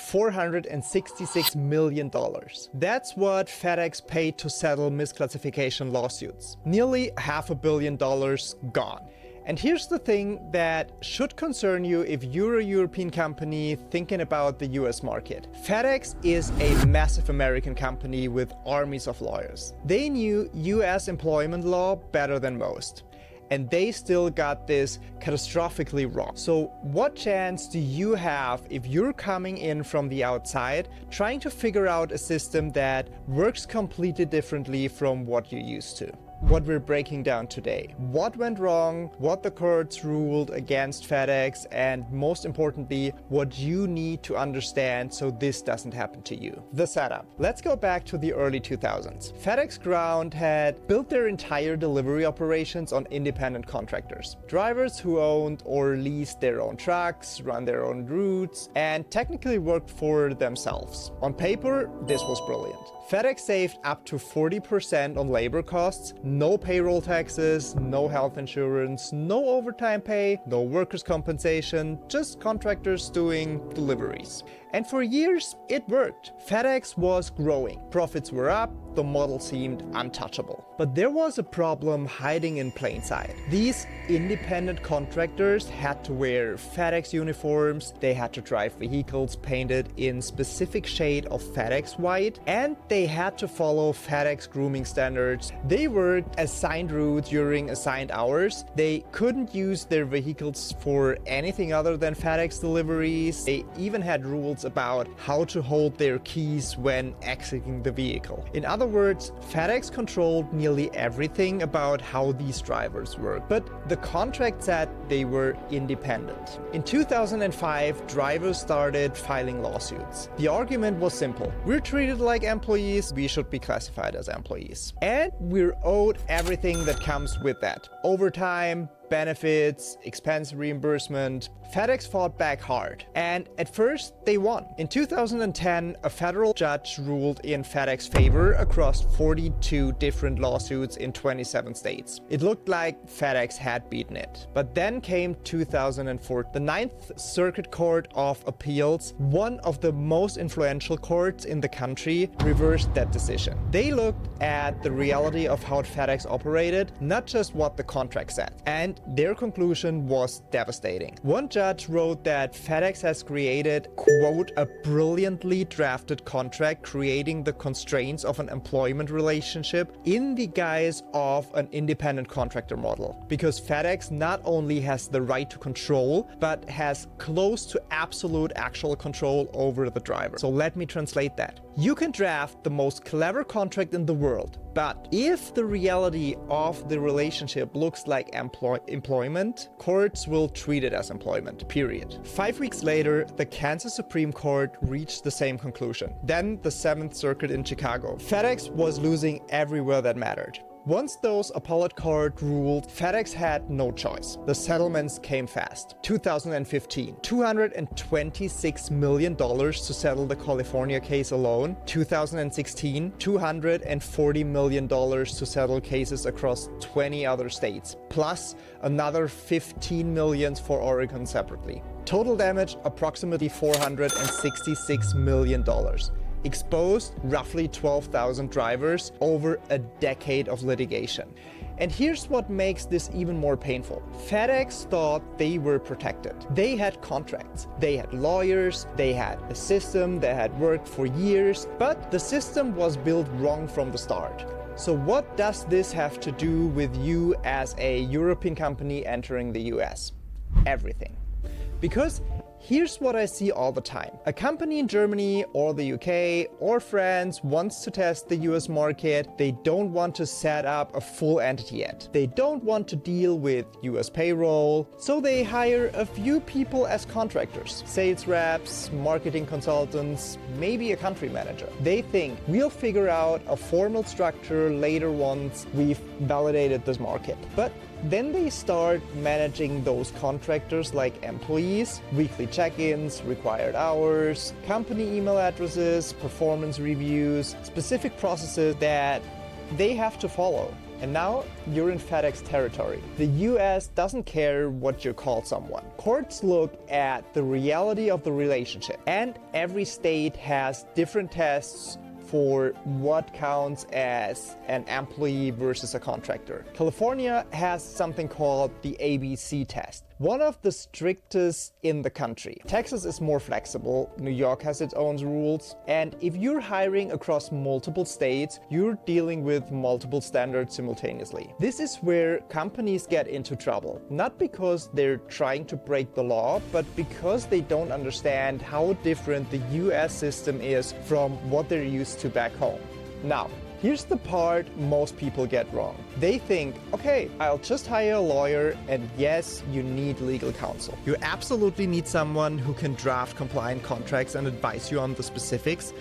$466 million. That's what FedEx paid to settle misclassification lawsuits. Nearly $500 million gone. And here's the thing that should concern you if you're a European company thinking about the US market. FedEx is a massive American company with armies of lawyers. They knew US employment law better than most. And they still got this catastrophically wrong. So what chance do you have if you're coming in from the outside, trying to figure out a system that works completely differently from what you're used to? What we're breaking down today. What went wrong, what the courts ruled against FedEx, and most importantly, what you need to understand so this doesn't happen to you. The setup. Let's go back to the early 2000s. FedEx Ground had built their entire delivery operations on independent contractors. Drivers who owned or leased their own trucks, run their own routes, and technically worked for themselves. On paper, this was brilliant. FedEx saved up to 40% on labor costs, no payroll taxes, no health insurance, no overtime pay, no workers' compensation, just contractors doing deliveries. And for years, it worked. FedEx was growing. Profits were up, the model seemed untouchable. But there was a problem hiding in plain sight. These independent contractors had to wear FedEx uniforms, they had to drive vehicles painted in specific shade of FedEx white, and they had to follow FedEx grooming standards. They worked assigned routes during assigned hours. They couldn't use their vehicles for anything other than FedEx deliveries. They even had rules about how to hold their keys when exiting the vehicle. In other words, FedEx controlled nearly everything about how these drivers work, but the contract said they were independent. In 2005, drivers started filing lawsuits. The argument was simple. We're treated like employees, we should be classified as employees. And we're owed everything that comes with that. Overtime, benefits, expense reimbursement. FedEx fought back hard, and at first they won. In 2010, a federal judge ruled in FedEx's favor across 42 different lawsuits in 27 states. It looked like FedEx had beaten it. But then came 2004. The Ninth Circuit Court of Appeals, one of the most influential courts in the country, reversed that decision. They looked at the reality of how FedEx operated, not just what the contract said. And their conclusion was devastating. One judge wrote that FedEx has created, quote, a brilliantly drafted contract creating the constraints of an employment relationship in the guise of an independent contractor model. Because FedEx not only has the right to control, but has close to absolute actual control over the driver. So let me translate that. You can draft the most clever contract in the world, but if the reality of the relationship looks like employment, courts will treat it as employment, period. 5 weeks later, the Kansas Supreme Court reached the same conclusion. Then the 7th Circuit in Chicago. FedEx was losing everywhere that mattered. Once those appellate court ruled, FedEx had no choice. The settlements came fast. 2015, $226 million to settle the California case alone. 2016, $240 million to settle cases across 20 other states, plus another $15 million for Oregon separately. Total damage, approximately $466 million. Exposed roughly 12,000 drivers over a decade of litigation. And here's what makes this even more painful. FedEx thought they were protected. They had contracts, they had lawyers, they had a system that had worked for years, but the system was built wrong from the start. So what does this have to do with you as a European company entering the US? Everything. Because here's what I see all the time. A company in Germany or the UK or France wants to test the US market. They don't want to set up a full entity yet. They don't want to deal with US payroll. So they hire a few people as contractors. Sales reps, marketing consultants, maybe a country manager. They think we'll figure out a formal structure later once we've validated this market. But then they start managing those contractors like employees, weekly check-ins, required hours, company email addresses, performance reviews, specific processes that they have to follow. And now you're in FedEx territory. The US doesn't care what you call someone. Courts look at the reality of the relationship, and every state has different tests for what counts as an employee versus a contractor. California has something called the ABC test, one of the strictest in the country. Texas is more flexible, New York has its own rules, and if you're hiring across multiple states, you're dealing with multiple standards simultaneously. This is where companies get into trouble, not because they're trying to break the law, but because they don't understand how different the US system is from what they're used to back home. Now, here's the part most people get wrong. They think, okay, I'll just hire a lawyer, and yes, you need legal counsel. You absolutely need someone who can draft compliant contracts and advise you on the specifics,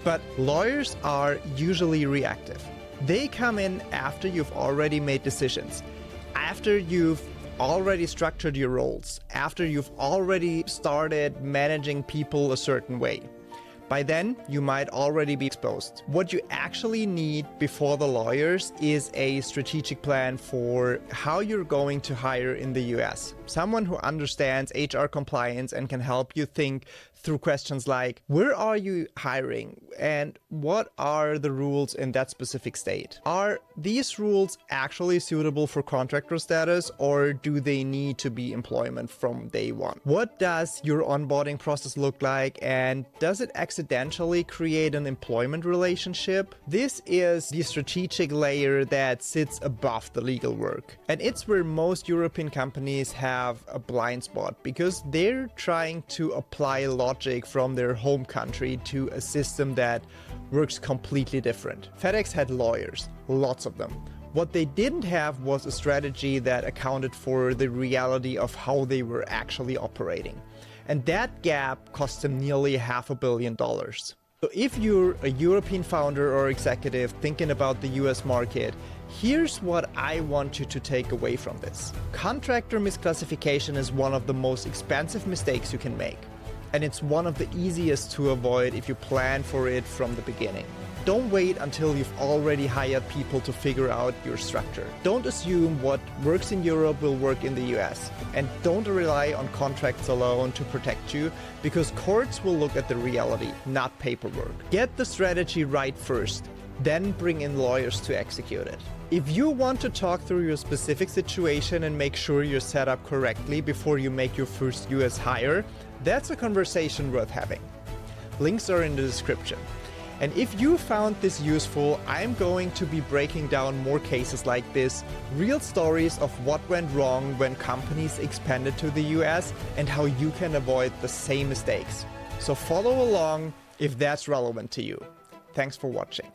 but lawyers are usually reactive. They come in after you've already made decisions, after you've already structured your roles, after you've already started managing people a certain way. By then, you might already be exposed. What you actually need before the lawyers is a strategic plan for how you're going to hire in the US. Someone who understands HR compliance and can help you think through questions like, where are you hiring and what are the rules in that specific state? Are these rules actually suitable for contractor status, or do they need to be employment from day one? What does your onboarding process look like, and does it accidentally create an employment relationship? This is the strategic layer that sits above the legal work. And it's where most European companies have a blind spot, because they're trying to apply logic from their home country to a system that works completely different. FedEx had lawyers, lots of them. What they didn't have was a strategy that accounted for the reality of how they were actually operating. And that gap cost them nearly $500 million. So if you're a European founder or executive thinking about the US market, here's what I want you to take away from this. Contractor misclassification is one of the most expensive mistakes you can make. And it's one of the easiest to avoid if you plan for it from the beginning. Don't wait until you've already hired people to figure out your structure. Don't assume what works in Europe will work in the US. And don't rely on contracts alone to protect you, because courts will look at the reality, not paperwork. Get the strategy right first, then bring in lawyers to execute it. If you want to talk through your specific situation and make sure you're set up correctly before you make your first US hire, that's a conversation worth having. Links are in the description. And if you found this useful, I'm going to be breaking down more cases like this, real stories of what went wrong when companies expanded to the US and how you can avoid the same mistakes. So follow along if that's relevant to you. Thanks for watching.